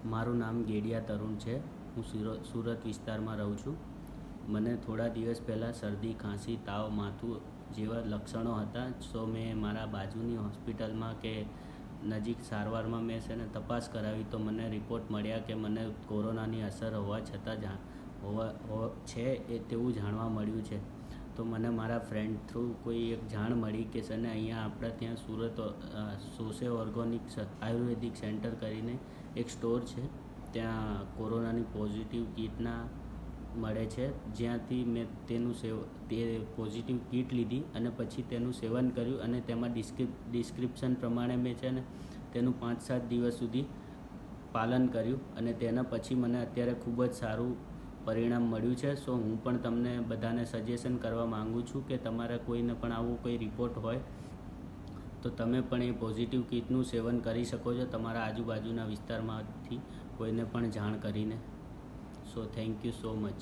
મારું નામ ગેડિયા તરુણ છે। હું સુરત વિસ્તારમાં રહું છું। મને થોડા દિવસ પહેલાં શરદી, ખાંસી, તાવ, માથું જેવા લક્ષણો હતા। સો મેં મારા બાજુની હોસ્પિટલમાં કે નજીક સારવારમાં મેં છે ને તપાસ કરાવી તો મને રિપોર્ટ મળ્યા કે મને કોરોનાની અસર હોવા છતાં છે એ તેવું જાણવા મળ્યું છે। તો મને મારા ફ્રેન્ડ થ્રુ કોઈ એક જાણ મળી કે છે ને અહીંયા આપણે ત્યાં સુરત સોશિયો ઓર્ગોનિક આયુર્વેદિક સેન્ટર કરીને એક સ્ટોર છે, ત્યાં કોરોનાની પોઝિટિવ કીટના મળે છે, જ્યાંથી મેં તે પોઝિટિવ કીટ લીધી અને પછી તેનું સેવન કર્યું અને તેમાં ડિસ્ક્રિપ્શન પ્રમાણે મેં છે ને તેનું 5-7 દિવસ સુધી પાલન કર્યું અને તેના પછી મને અત્યારે ખૂબ જ સારું પરિણામ મળ્યું છે। સો હું પણ તમને બધાને સજેશન કરવા માગું છું કે તમારે કોઈને પણ આવું કોઈ રિપોર્ટ હોય તો તમે પણ એ પોઝિટિવ કીટનું સેવન કરી શકો છો તમારા આજુબાજુના વિસ્તારમાંથી કોઈને પણ જાણ કરીને। So thank you so much.